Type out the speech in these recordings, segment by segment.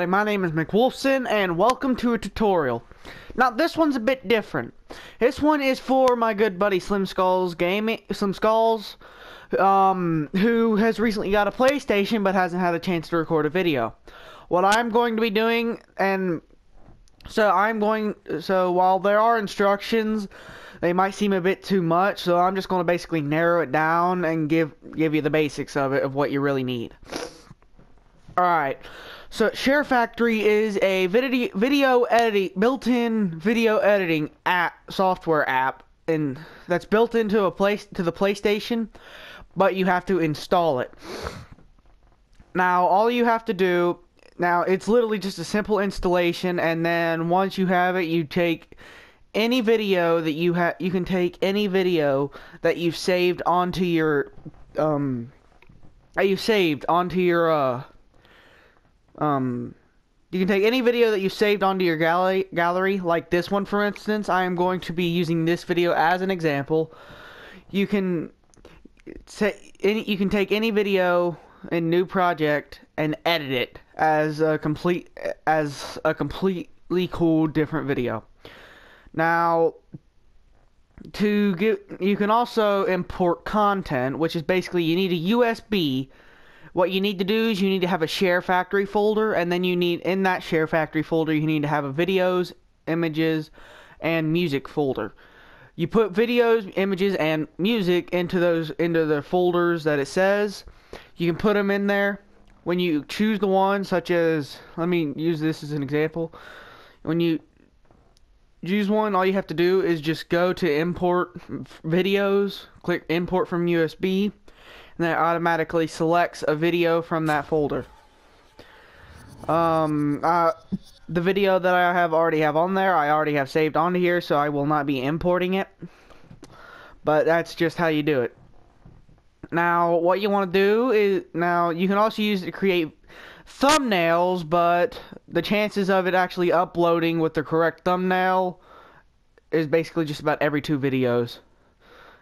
everybody, my name is McWolfson and welcome to a tutorial. Now this one's a bit different. This one is for my good buddy Slim Skulls who has recently got a PlayStation but hasn't had a chance to record a video. What I'm going to be doing, so while there are instructions, they might seem a bit too much, so I'm just going to basically narrow it down and give you the basics of it, of what you really need. Alright, so SHAREfactory is a built-in video editing software app, and that's built into the PlayStation, but you have to install it. Now, all you have to do, it's literally just a simple installation, and then once you have it, you take any video that you can take any video that you've saved onto your you can take any video that you saved onto your gallery, like this one for instance. I am going to be using this video as an example. You can take any video in new project and edit it as a completely cool different video. Now, you can also import content, which is basically you need a USB. What you need to do is you need to have a SHAREfactory folder, and then in that SHAREfactory folder you need to have a videos, images, and music folder. You put videos, images, and music into the folders that it says. You can put them in there. When you choose the one, such as, let me use this as an example. When you choose one, all you have to do is just go to import videos, click import from USB, and then it automatically selects a video from that folder. The video that I already have on there, I already have saved onto here, so I will not be importing it. But that's just how you do it. Now, what you want to do is, you can also use it to create thumbnails, but the chances of it actually uploading with the correct thumbnail is basically just about every 2 videos.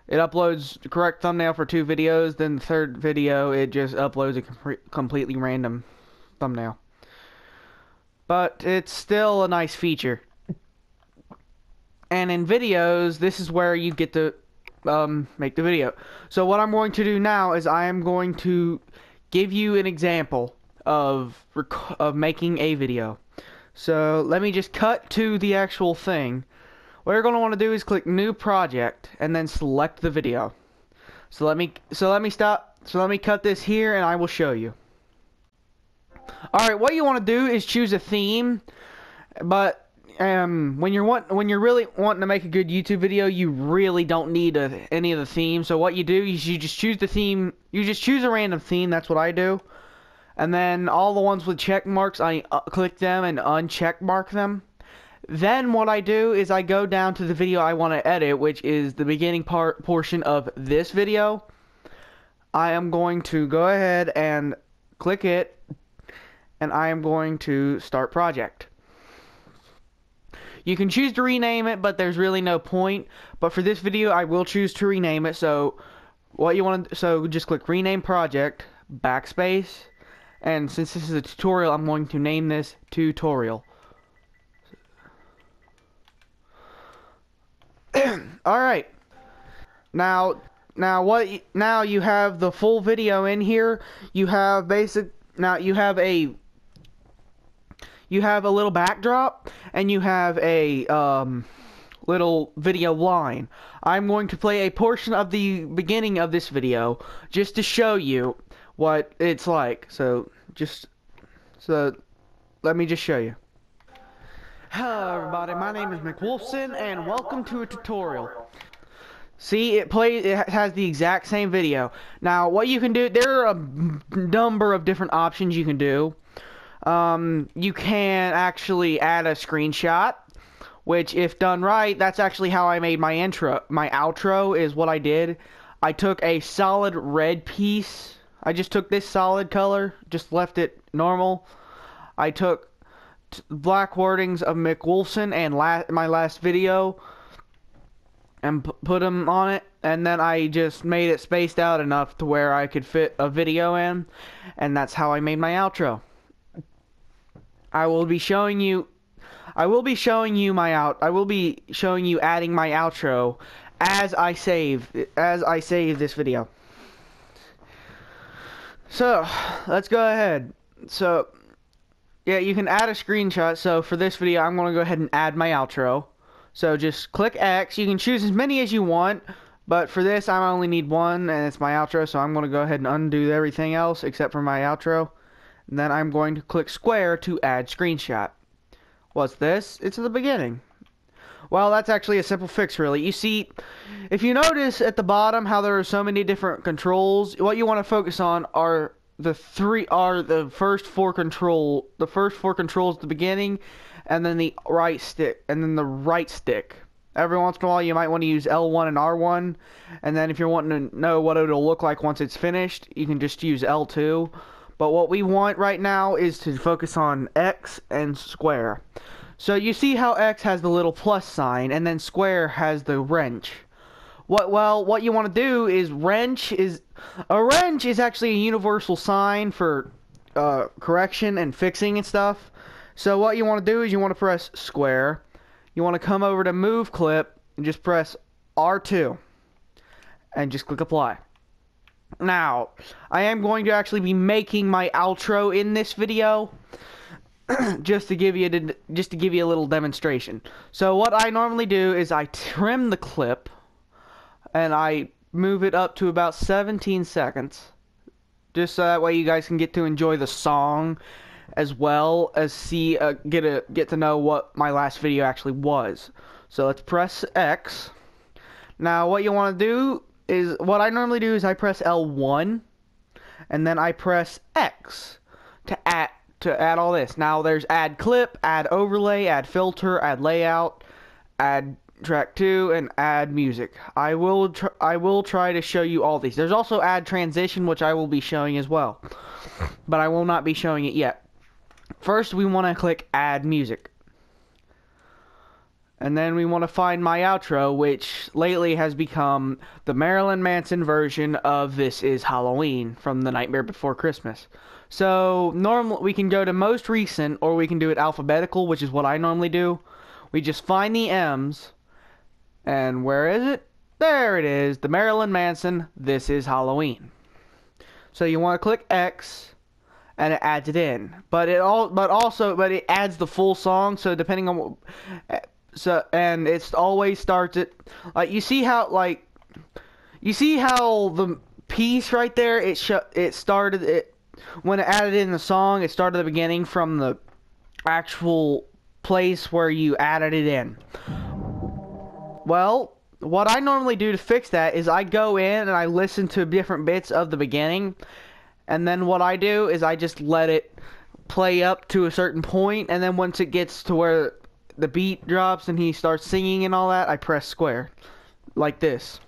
It uploads the correct thumbnail for 2 videos, then the third video it just uploads a completely random thumbnail. But it's still a nice feature. And in videos, this is where you get to make the video. So what I'm going to do now is I am going to give you an example of making a video. So let me just cut to the actual thing. What you're going to want to do is click new project and then select the video. So let me cut this here and I will show you. Alright, what you want to do is choose a theme, but when you're really wanting to make a good YouTube video, you really don't need any of the themes. So what you do is you just choose the theme. You just choose a random theme. That's what I do. And then all the ones with check marks, I click them and uncheck mark them. Then what I do is I go down to the video I want to edit, which is the beginning portion of this video. I am going to go ahead and click it, and I am going to start project. You can choose to rename it, but there's really no point. But for this video, I will choose to rename it. So just click rename project, backspace, and since this is a tutorial, I'm going to name this tutorial. Alright. Now you have the full video in here. You have a little backdrop, and you have a little video line. I'm going to play a portion of the beginning of this video just to show you what it's like. So let me just show you. Hello everybody, my name is McWolfson and welcome to a tutorial. See, it has the exact same video. Now what you can do, there are a number of different options you can do. You can actually add a screenshot, which if done right, that's actually how I made my intro. My outro is what I did. I took a solid red piece. I just took this solid color, just left it normal. I took black wordings of McWolfson and my last video and put them on it, and then I just made it spaced out enough to where I could fit a video in, and that's how I made my outro. I will be showing you I will be showing you adding my outro as I save this video. So, let's go ahead. So, yeah, you can add a screenshot. So, for this video, I'm going to go ahead and add my outro. So, just click X. You can choose as many as you want, but for this, I only need one, and it's my outro. So, I'm going to go ahead and undo everything else except for my outro. And then I'm going to click square to add screenshot. What's this? It's at the beginning. Well, that's actually a simple fix, really. You see, if you notice at the bottom how there are so many different controls, what you want to focus on are the first four controls at the beginning, and then the right stick, Every once in a while, you might want to use L1 and R1, and then if you're wanting to know what it'll look like once it's finished, you can just use L2. But what we want right now is to focus on X and square. So you see how X has the little plus sign, and then square has the wrench. What you want to do is a wrench is actually a universal sign for correction and fixing and stuff. So what you want to do is you want to press square. You want to come over to move clip and just press R2 and just click apply. Now, I am going to actually be making my outro in this video. just to give you a little demonstration. So what I normally do is I trim the clip and I move it up to about 17 seconds, just so that way you guys can get to enjoy the song as well as see get to know what my last video actually was. So let's press X. Now what you want to do is, what I normally do is I press L1 and then I press X to add all this. Now there's add clip, add overlay, add filter, add layout, add track 2, and add music. I will try to show you all these. There's also add transition, which I will be showing as well, but I will not be showing it yet. First we want to click add music, and then we want to find my outro, which lately has become the Marilyn Manson version of This Is Halloween from The Nightmare Before Christmas. So normally we can go to most recent, or we can do it alphabetical, which is what I normally do. We just find the M's, and where is it? There it is, the Marilyn Manson This Is Halloween. So you want to click X, and it adds it in. But it adds the full song. So depending on and it always starts it like you see how the piece right there, it started when it added in the song, it started at the beginning from the actual place where you added it in. Well, what I normally do to fix that is I go in and I listen to different bits of the beginning, and then what I do is I just let it play up to a certain point, and then once it gets to where the beat drops and he starts singing and all that, I press square like this.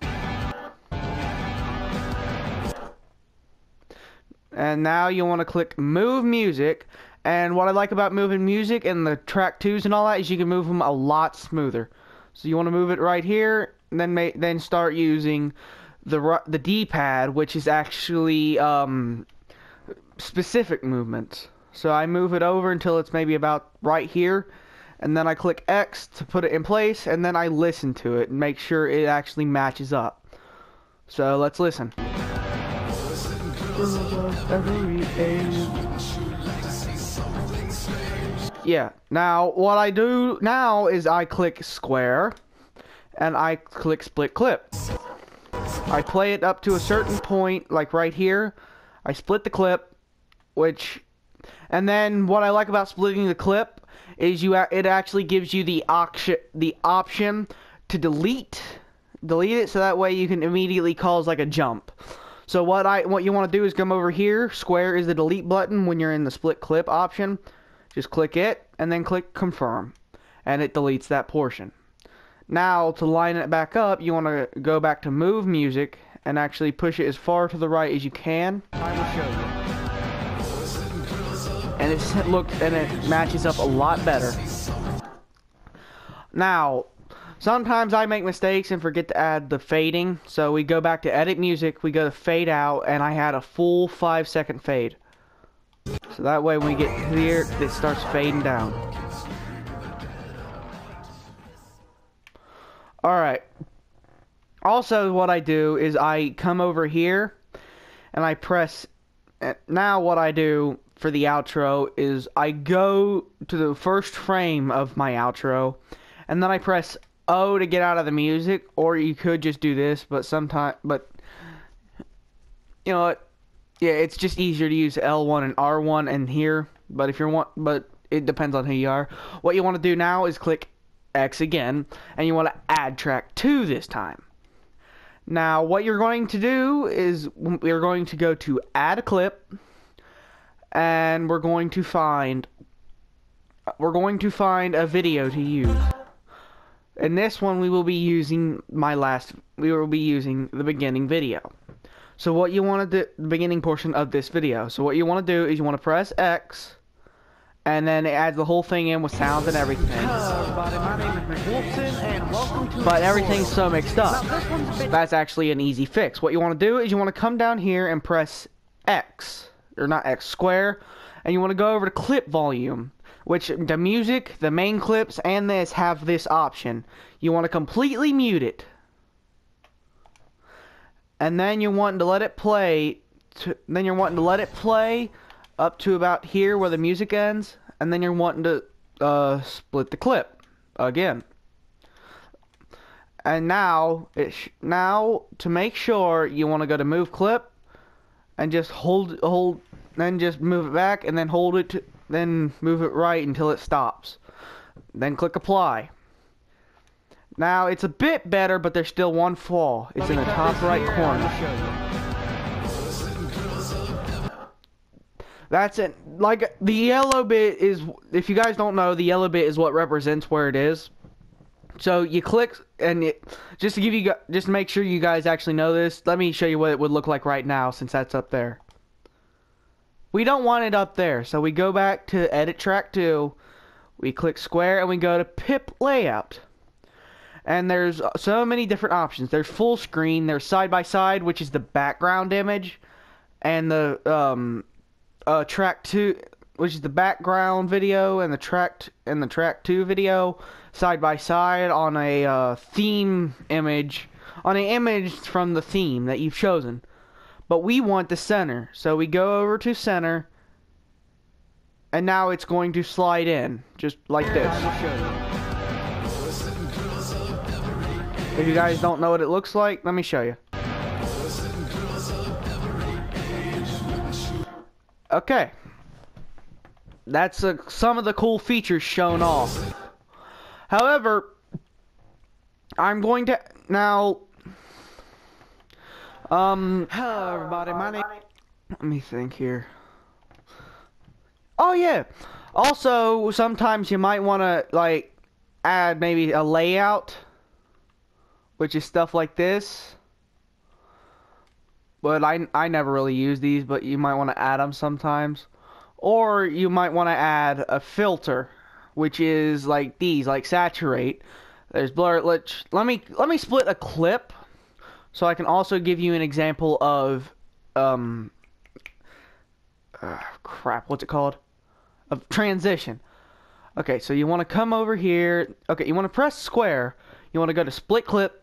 And now you want to click move music, and what I like about moving music and the track 2s and all that is you can move them a lot smoother. So you want to move it right here, and then start using the D-pad, which is actually specific movements. So I move it over until it's maybe about right here, and then I click X to put it in place, and then I listen to it and make sure it actually matches up. So let's listen. Yeah, now what I do now is I click square and I click split clip. I play it up to a certain point, like right here. I split the clip, and then what I like about splitting the clip is it actually gives you the option to delete it, so that way you can immediately cause like a jump. So what you want to do is come over here. Square is the delete button when you're in the split clip option. Just click it and then click confirm, and it deletes that portion. Now to line it back up, you want to go back to move music and actually push it as far to the right as you can. I will show you. And it matches up a lot better. Now, sometimes I make mistakes and forget to add the fading, so we go back to edit music, we go to fade out, and I had a full 5-second fade. So that way when we get here, it starts fading down. Alright. Also, what I do is I come over here and I press. Now what I do for the outro is I go to the first frame of my outro and then I press O to get out of the music, or you could just do this, but you know what? Yeah, it's just easier to use L1 and R1 and here, but it depends on who you are. What you want to do now is click X again, and you want to add track 2 this time. Now, what you're going to do is we're going to go to add a clip, and we're going to find a video to use. In this one, we will be using the beginning video. So what you want to do, the beginning portion of this video. So what you want to do is you want to press X, and then it adds the whole thing in with sounds and everything. Hello everybody, my name is McWolfson, and welcome to But everything's so mixed up. That's actually an easy fix. What you want to do is you want to come down here and press X, or not X, square, and you want to go over to clip volume, which the music, the main clips, and this have this option. You want to completely mute it. And then you're wanting to let it play, up to about here where the music ends, and then you're wanting to split the clip again. And now to make sure, you want to go to move clip and just hold, then just move it back and then hold it, then move it right until it stops. Then click apply. Now it's a bit better, but there's still one flaw. It's in the top right corner. That's it. Like, the yellow bit is, if you guys don't know, the yellow bit is what represents where it is. So you click, and just to make sure you guys actually know this, let me show you what it would look like right now, since that's up there. We don't want it up there, so we go back to edit track 2, we click square, and we go to pip layout. And there's so many different options. There's full screen, there's side by side, which is the background image, and the track 2, which is the background video, and the track 2 video side by side on a theme image, on an image from the theme that you've chosen. But we want the center, so we go over to center, and now it's going to slide in just like this. If you guys don't know what it looks like, let me show you. Okay. That's some of the cool features shown off. However, I'm going to now. Hello everybody, my name. Let me think here. Oh yeah. Also, sometimes you might want to like add maybe a layout, which is stuff like this. But I never really use these, but you might want to add them sometimes. Or you might want to add a filter, which is like these, like saturate. There's blur. Let me split a clip, so I can also give you an example of crap. What's it called? Of transition. Okay, so you want to come over here. Okay, you want to press square. You want to go to split clip.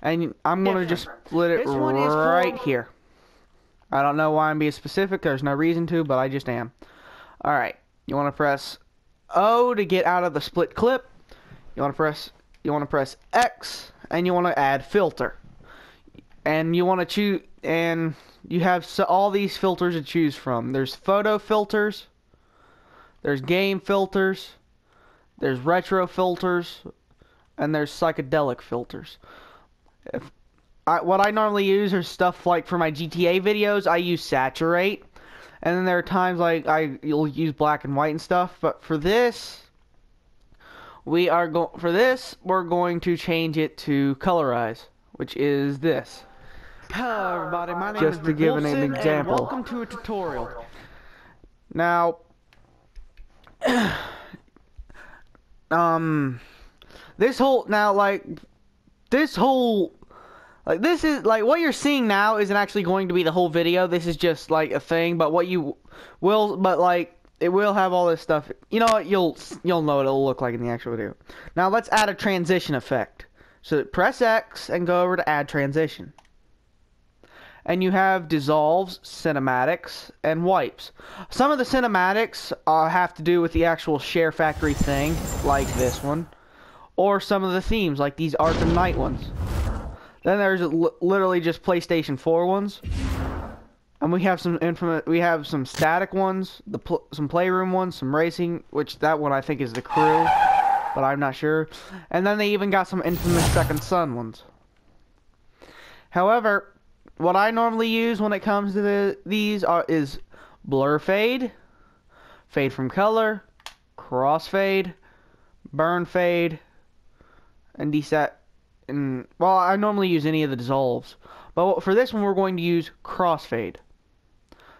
And I'm going to just split it right here. I don't know why I'm being specific. There's no reason to, but I just am. Alright. You want to press O to get out of the split clip. You want to press X, and you want to add filter. And you want to choose, and you have all these filters to choose from. There's photo filters. There's game filters. There's retro filters. And there's psychedelic filters. What I normally use are stuff like for my GTA videos, I use saturate, and then there are times like you'll use black and white and stuff. But for this, we're going to change it to colorize, which is this. Hello everybody, my name is Just to give an McWolfson, example. and welcome to a tutorial. Now, this whole Like this is like what you're seeing now isn't actually going to be the whole video. This is just like a thing, but what you will, but like it will have all this stuff. You know what? You'll know what it'll look like in the actual video. Now let's add a transition effect. So press X and go over to add transition. And you have dissolves, cinematics, and wipes. Some of the cinematics have to do with the actual SHAREfactory thing, like this one, or some of the themes, like these Arkham Knight ones. Then there's literally just PlayStation 4 ones, and we have some static ones, some playroom ones, some racing, which that one I think is the crew, but I'm not sure. And then they even got some infamous Second Son ones. However, what I normally use when it comes to these is blur fade, fade from color, crossfade, burn fade, and desat. And well, I normally use any of the dissolves, but for this one we're going to use crossfade.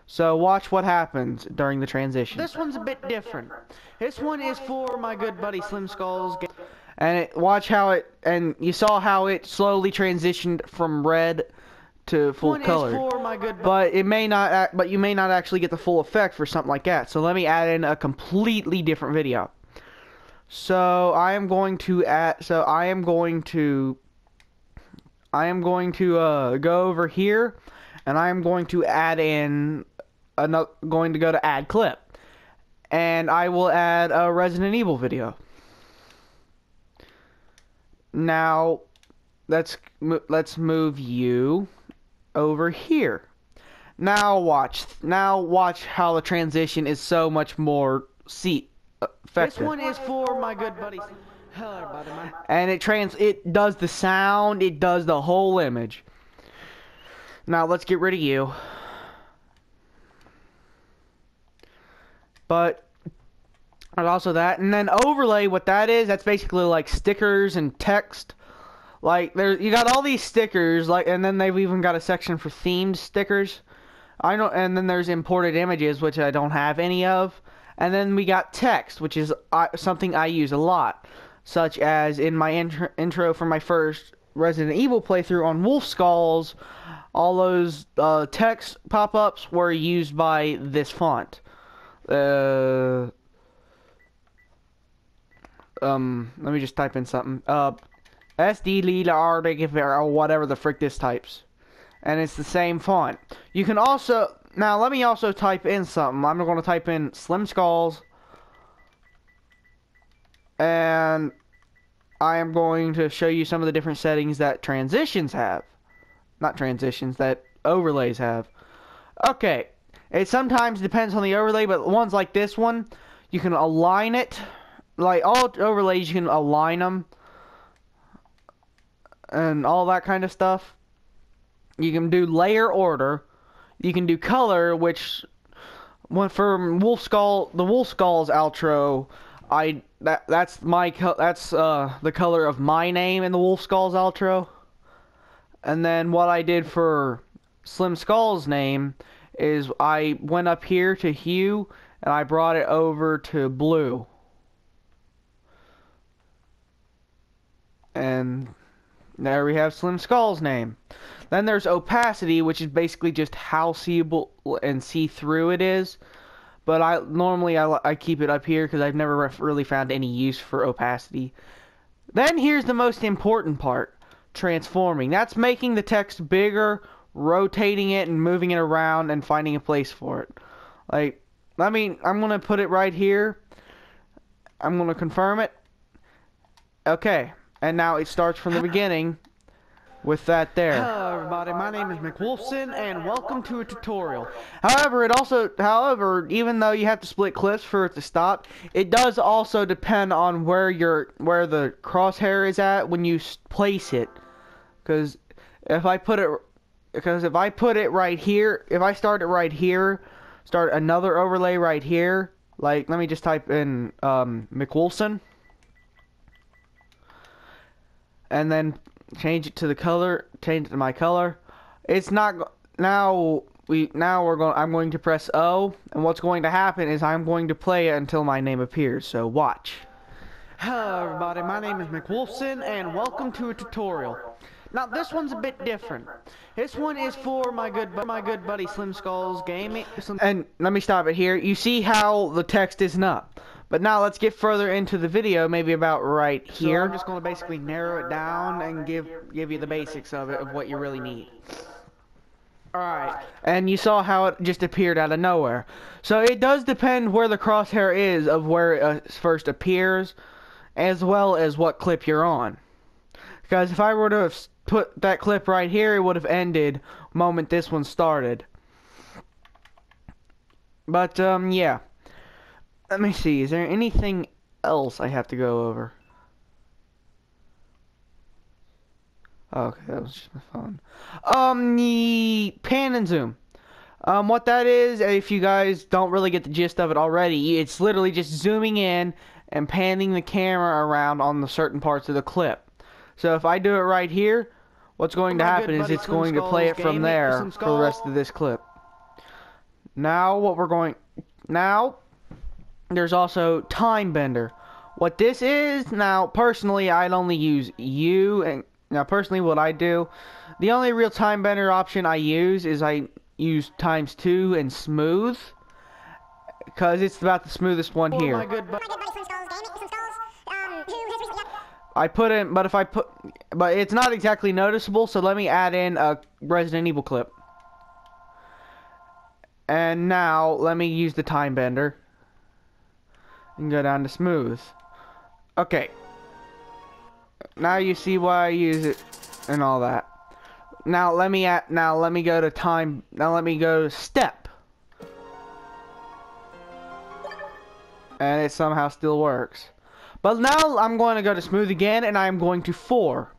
So watch what happens during the transition. This one's a bit different. This one is for my good buddy Slim Skull's game. And watch how it, and you saw how it slowly transitioned from red to full color. But you may not actually get the full effect for something like that. So let me add in a completely different video. So I am going to go over here, and I am going to add in going to go to add clip, and I will add a Resident Evil video. Now let's move you over here. Now watch how the transition is so much more effective. This one is for my good buddy. Hello, everybody. And it does the sound, it does the whole image. Now let's get rid of you. But and also that, and then overlay, what that is, that's basically like stickers and text. Like you got all these stickers, like, and then they've even got a section for themed stickers. And then there's imported images, which I don't have any of. And then we got text, which is something I use a lot, such as in my intro for my first Resident Evil playthrough on Wolf Skulls. All those text pop-ups were used by this font. Let me just type in something. SD Lila Arctic or whatever the frick this types. And it's the same font. You can also, now let me also type in something. I'm going to type in Slim Skulls. And I am going to show you some of the different settings that transitions have. Not transitions, that overlays have. Okay. It sometimes depends on the overlay, but ones like this one, you can align it. Like all overlays, you can align them. And all that kind of stuff. You can do layer order. You can do color, which for the Wolf Skulls outro, that's the color of my name in the Wolf Skulls outro. And then what I did for Slim Skull's name is I went up here to hue and I brought it over to blue. And there we have Slim Skull's name. Then there's opacity, which is basically just how seeable and see-through it is. But I keep it up here because I've never really found any use for opacity. Then here's the most important part, transforming. That's making the text bigger, rotating it and moving it around and finding a place for it. Like, I'm going to put it right here. I'm going to confirm it. Okay. And now it starts from the beginning with that there. Hello everybody, my name is McWolfson and welcome to a tutorial. However, even though you have to split clips for it to stop, it does also depend on where the crosshair is at when you place it. Because if I put it right here, if I start it right here, start another overlay right here, like let me just type in McWolfson. And then change it to the color, change it to my color. It's not I'm going to press O, and what's going to happen is I'm going to play it until my name appears. So watch. Hello everybody, my name is McWolfson and welcome to a tutorial. Now this one's a bit different. This one is for my good buddy Slim Skull's gaming. And let me stop it here. You see how the text isn't up. But now let's get further into the video, maybe about right here. So I'm just going to basically narrow it down and give you the basics of it, of what you really need. Alright, and you saw how it just appeared out of nowhere. So it does depend where the crosshair is of where it first appears, as well as what clip you're on. Because if I were to have put that clip right here, it would have ended the moment this one started. But, yeah. Let me see, is there anything else I have to go over? Oh, okay, that was just my phone. The pan and zoom. What that is, if you guys don't really get the gist of it already, it's literally just zooming in and panning the camera around on the certain parts of the clip. So if I do it right here, what's going to happen is it's going to play it from there for the rest of this clip. Now, there's also time bender. What this is, now personally I'd only use U, and now personally what I do, the only real time bender option I use is I use ×2 and smooth, because it's about the smoothest one here. But it's not exactly noticeable, so let me add in a Resident Evil clip. And now let me use the time bender and go down to smooth. Okay. Now you see why I use it and all that. Now let me go to step. And it somehow still works. But now I'm going to go to smooth again, and I'm going to 4.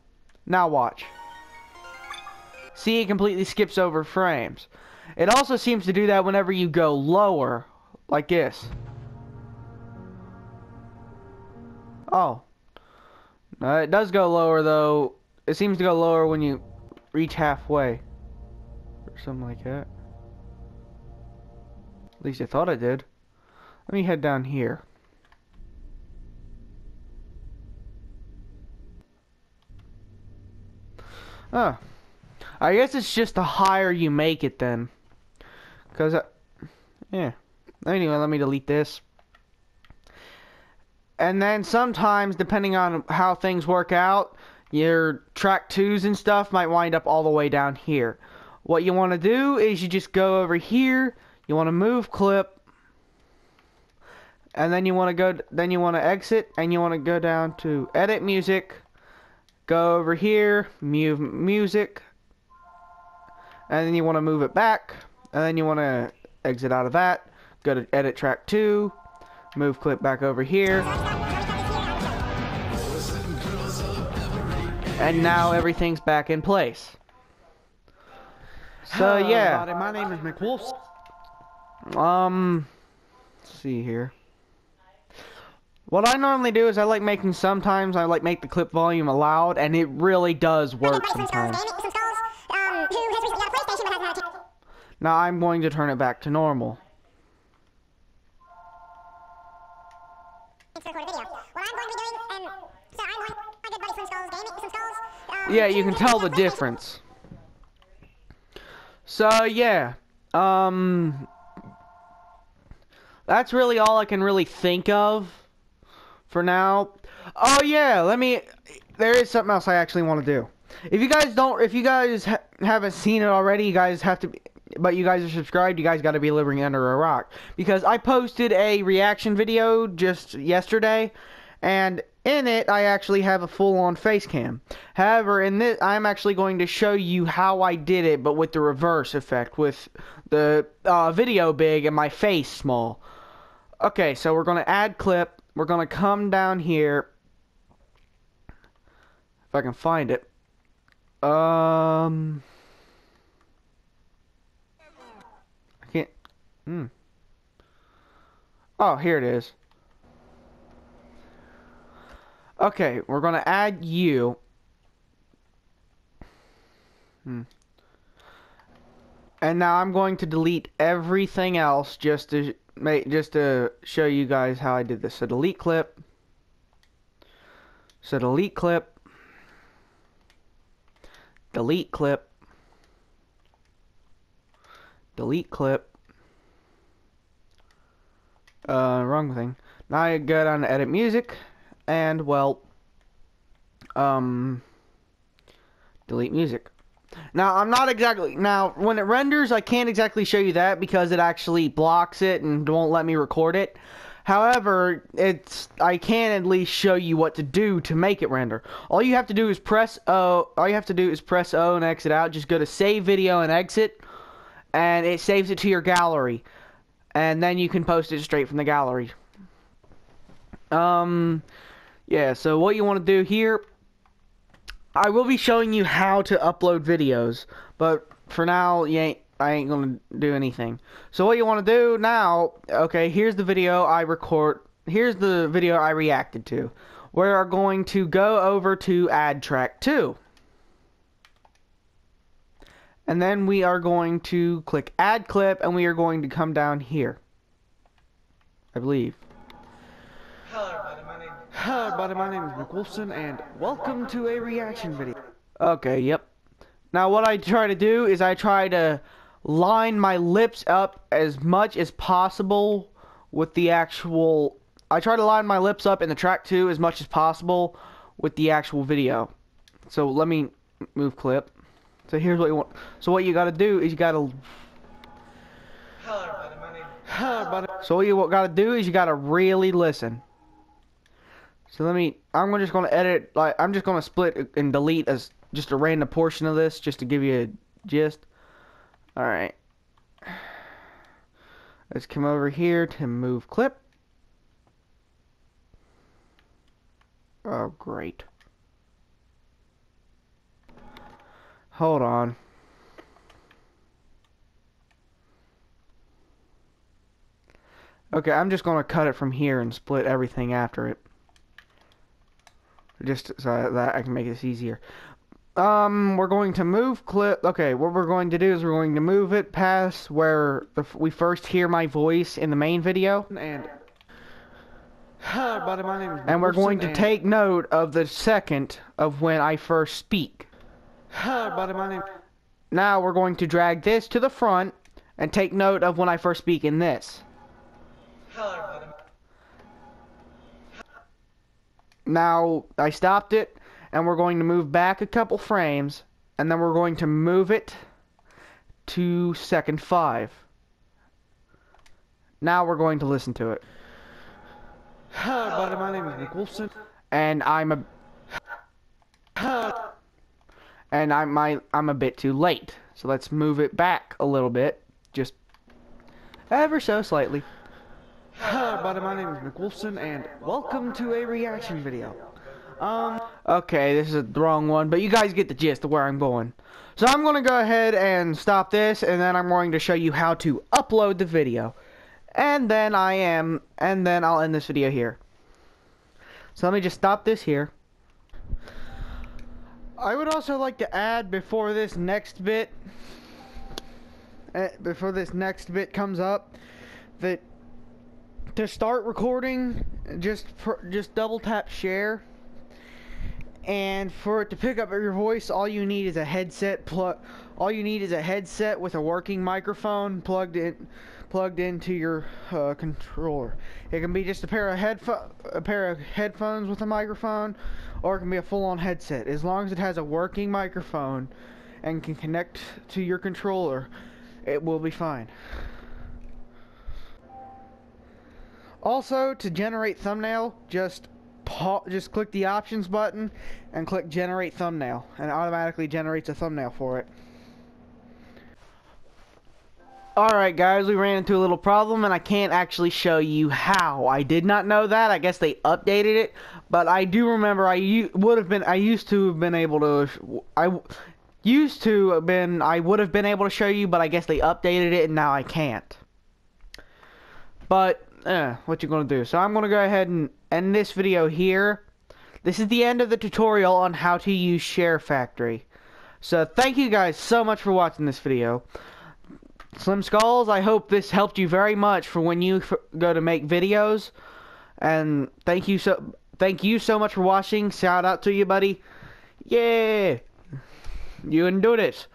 Now watch. See, it completely skips over frames. It also seems to do that whenever you go lower, like this. Oh. No, it does go lower though. It seems to go lower when you reach halfway. Or something like that. At least I thought it did. Let me head down here. Oh. I guess it's just the higher you make it then. Because, yeah. Anyway, let me delete this. And then sometimes, depending on how things work out, your track 2s and stuff might wind up all the way down here. What you want to do is you just go over here, you want to move clip, and then you want to exit, and you want to go down to edit music, go over here, move music, and then you want to move it back, and then you want to exit out of that, go to edit track 2, move clip back over here, and now everything's back in place. So yeah, everybody. My name is McWolf. Let's see here. What I normally do is sometimes I like make the clip volume loud, and it really does work sometimes. Now I'm going to turn it back to normal. Yeah, you can tell the difference. So yeah, that's really all I can really think of for now. Oh yeah, there is something else I actually want to do. If you guys haven't seen it already, you guys have to, but you guys are subscribed, you guys got to be living under a rock. Because I posted a reaction video just yesterday, and in it, I actually have a full-on face cam. However, in this, I'm actually going to show you how I did it, but with the reverse effect, with the video big and my face small. Okay, so we're going to add clip. We're going to come down here. If I can find it. I can't. Oh, here it is. Okay, we're going to add you. And now I'm going to delete everything else just to show you guys how I did this. So delete clip. delete clip, delete clip. Wrong thing. Now I go down to edit music, and well, delete music. Now I'm not exactly, now when it renders I can't exactly show you that because it actually blocks it and won't let me record it. However, I can at least show you what to do to make it render. All you have to do is press O. All you have to do is press O and exit out. Just go to save video and exit, and it saves it to your gallery, and then you can post it straight from the gallery. Yeah, so what you want to do here, I will be showing you how to upload videos, but for now, I ain't gonna do anything. So what you want to do now, okay, here's the video I reacted to. We are going to go over to add track 2. And then we are going to click add clip, and we are going to come down here, I believe. Hello everybody, my name is McWolfson, and welcome to a reaction video. Okay, yep. Now what I try to do is I try to line my lips up as much as possible with the actual... I try to line my lips up in the track 2 as much as possible with the actual video. So let me move clip. So here's what you want. So what you gotta do is you gotta... So what you gotta do is you gotta really listen. So I'm just gonna edit, like, I'm just gonna split and delete as just a random portion of this just to give you a gist. Alright. Let's come over here to move clip. Oh, great. Hold on. Okay, I'm just gonna cut it from here and split everything after it. Just so that I can make this easier. We're going to move clip. Okay, what we're going to do is we're going to move it past where we first hear my voice in the main video, and Hello everybody, my name is we're going to take note of the second of when I first speak. Hello everybody, my name. Now we're going to drag this to the front and take note of when I first speak in this. Hello everybody. Now I stopped it, and we're going to move back a couple frames, and then we're going to move it to second 5. Now we're going to listen to it. Hello everybody, my name is McWolfson. And I'm a bit too late. So let's move it back a little bit, just ever so slightly. Hello everybody, my name is McWolfson, and welcome to a reaction video. Okay, this is the wrong one, but you guys get the gist of where I'm going. So I'm going to go ahead and stop this, and then I'm going to show you how to upload the video. And then I'll end this video here. So let me just stop this here. I would also like to add before this next bit comes up, that to start recording, just double tap share, and for it to pick up your voice, all you need is a headset with a working microphone plugged into your controller. It can be just a pair of headphones with a microphone, or it can be a full-on headset. As long as it has a working microphone and can connect to your controller, it will be fine. Also, to generate thumbnail, just click the options button and click generate thumbnail, and it automatically generates a thumbnail for it. Alright guys, we ran into a little problem and I can't actually show you how. I did not know that. I guess they updated it, but I do remember I would have been able to show you, but I guess they updated it and now I can't. But what you gonna do? So I'm gonna go ahead and end this video here. This is the end of the tutorial on how to use SHAREfactory. So thank you guys so much for watching this video. Slim Skulls, I hope this helped you very much for when you go to make videos. And thank you so much for watching. Shout out to you, buddy. Yeah. You can do this.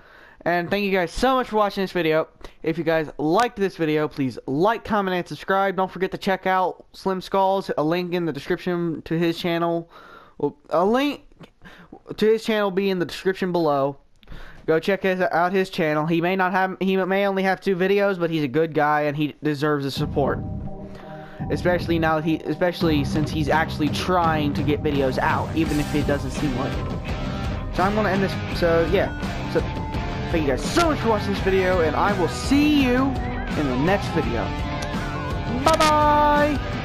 And thank you guys so much for watching this video. If you guys liked this video, please like, comment, and subscribe. Don't forget to check out Slim Skulls. A link in the description to his channel. A link to his channel be in the description below. Go check out his channel. He may only have 2 videos, but he's a good guy and he deserves the support. Especially since he's actually trying to get videos out, even if it doesn't seem like it. So I'm gonna end this. So yeah. So thank you guys so much for watching this video, and I will see you in the next video. Bye bye.